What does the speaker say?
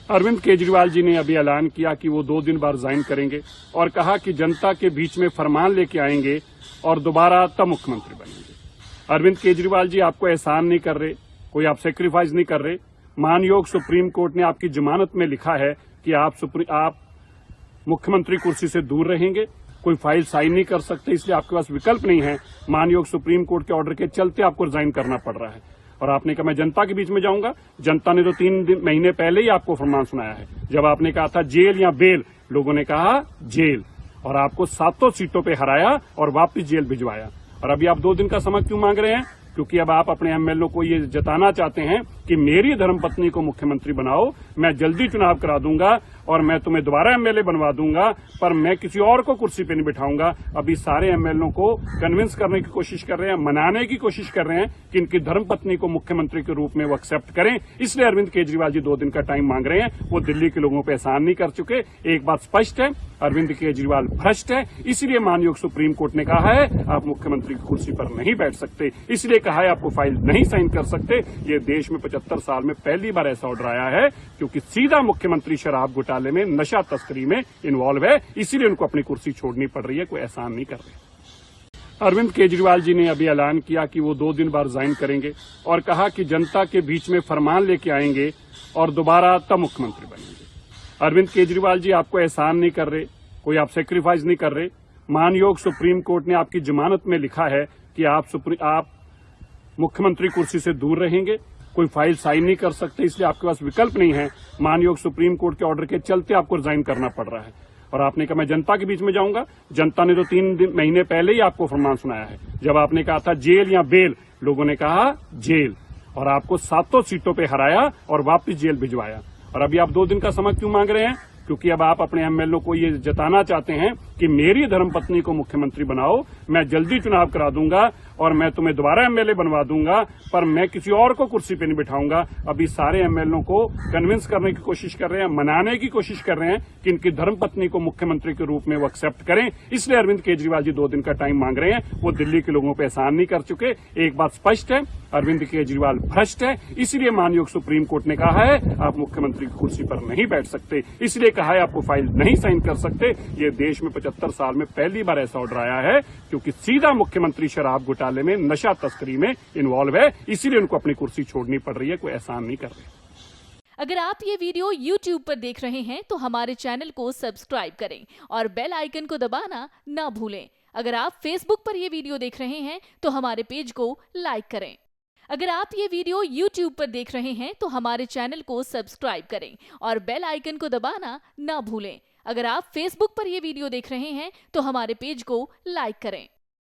अरविंद केजरीवाल जी ने अभी ऐलान किया कि वो 2 दिन बाद रिजाइन करेंगे और कहा कि जनता के बीच में फरमान लेके आएंगे और दोबारा तब मुख्यमंत्री बनेंगे। अरविंद केजरीवाल जी आपको एहसान नहीं कर रहे, कोई आप सेक्रीफाइस नहीं कर रहे। मानयोग सुप्रीम कोर्ट ने आपकी जमानत में लिखा है कि आप मुख्यमंत्री कुर्सी से दूर रहेंगे, कोई फाइल साइन नहीं कर सकते, इसलिए आपके पास विकल्प नहीं है। मानयोग सुप्रीम कोर्ट के ऑर्डर के चलते आपको रिजाइन करना पड़ रहा है। और आपने कहा मैं जनता के बीच में जाऊंगा। जनता ने तो 3 महीने पहले ही आपको फरमान सुनाया है, जब आपने कहा था जेल या बेल, लोगों ने कहा जेल, और आपको 7 सीटों पे हराया और वापस जेल भिजवाया। और अभी आप 2 दिन का समय क्यों मांग रहे हैं? क्योंकि अब आप अपने एमएलए को ये जताना चाहते हैं कि मेरी धर्मपत्नी को मुख्यमंत्री बनाओ, मैं जल्दी चुनाव करा दूंगा और मैं तुम्हें दोबारा एमएलए बनवा दूंगा, पर मैं किसी और को कुर्सी पे नहीं बिठाऊंगा। अभी सारे एमएलए को कन्विंस करने की कोशिश कर रहे हैं, मनाने की कोशिश कर रहे हैं कि इनकी धर्मपत्नी को मुख्यमंत्री के रूप में वो एक्सेप्ट करें। इसलिए अरविंद केजरीवाल जी 2 दिन का टाइम मांग रहे हैं। वो दिल्ली के लोगों पर एहसान नहीं कर चुके। एक बात स्पष्ट है, अरविंद केजरीवाल भ्रष्ट है। इसलिए मानयोग सुप्रीम कोर्ट ने कहा है आप मुख्यमंत्री की कुर्सी पर नहीं बैठ सकते, इसलिए कहा है आपको फाइल नहीं साइन कर सकते। ये देश में 75 साल में पहली बार ऐसा ऑर्डर आया है, क्योंकि सीधा मुख्यमंत्री शराब घोटाले में, नशा तस्करी में इन्वॉल्व है, इसीलिए उनको अपनी कुर्सी छोड़नी पड़ रही है, कोई एहसान नहीं कर रहे। अरविंद केजरीवाल जी ने अभी ऐलान किया कि वो 2 दिन बाद रिजाइन करेंगे और कहा कि जनता के बीच में फरमान लेके आएंगे और दोबारा तब मुख्यमंत्री बनेंगे। अरविंद केजरीवाल जी आपको एहसान नहीं कर रहे, कोई आप सेक्रीफाइस नहीं कर रहे। मानयोग सुप्रीम कोर्ट ने आपकी जमानत में लिखा है कि आप मुख्यमंत्री कुर्सी से दूर रहेंगे, कोई फाइल साइन नहीं कर सकते, इसलिए आपके पास विकल्प नहीं है। मानयोग सुप्रीम कोर्ट के ऑर्डर के चलते आपको रिजाइन करना पड़ रहा है। और आपने कहा मैं जनता के बीच में जाऊंगा। जनता ने तो 3 महीने पहले ही आपको फरमान सुनाया है, जब आपने कहा था जेल या बेल, लोगों ने कहा जेल, और आपको 7 सीटों पे हराया और वापस जेल भिजवाया। और अभी आप 2 दिन का समय क्यों मांग रहे हैं? क्योंकि अब आप अपने एमएलए को ये जताना चाहते हैं कि मेरी धर्मपत्नी को मुख्यमंत्री बनाओ, मैं जल्दी चुनाव करा दूंगा और मैं तुम्हें दोबारा एमएलए बनवा दूंगा, पर मैं किसी और को कुर्सी पे नहीं बिठाऊंगा। अभी सारे एमएलए को कन्विंस करने की कोशिश कर रहे हैं, मनाने की कोशिश कर रहे हैं कि इनकी धर्मपत्नी को मुख्यमंत्री के रूप में वो एक्सेप्ट करें। इसलिए अरविंद केजरीवाल जी 2 दिन का टाइम मांग रहे हैं। वो दिल्ली के लोगों पर एहसान नहीं कर चुके। एक बात स्पष्ट है, अरविंद केजरीवाल भ्रष्ट है। इसलिए मानयोग सुप्रीम कोर्ट ने कहा है आप मुख्यमंत्री की कुर्सी पर नहीं बैठ सकते, इसलिए कहा है आपको फाइल नहीं साइन कर सकते। ये देश में 75 साल में पहली बार ऐसा ऑर्डर आया है, क्योंकि सीधा मुख्यमंत्री शराब घोटाले में, नशा तस्करी में इन्वॉल्व है, इसीलिए उनको अपनी कुर्सी छोड़नी पड़ रही है, कोई एहसान नहीं कर रहे। अगर आप ये वीडियो YouTube पर देख रहे हैं तो हमारे चैनल को सब्सक्राइब करें और बेल आइकन को दबाना ना भूलें। अगर आप Facebook पर ये वीडियो देख रहे हैं तो हमारे पेज को लाइक करें। अगर आप ये वीडियो YouTube पर देख रहे हैं तो हमारे चैनल को सब्सक्राइब करें और बेल आइकन को दबाना ना भूलें। अगर आप Facebook पर ये वीडियो देख रहे हैं तो हमारे पेज को लाइक करें।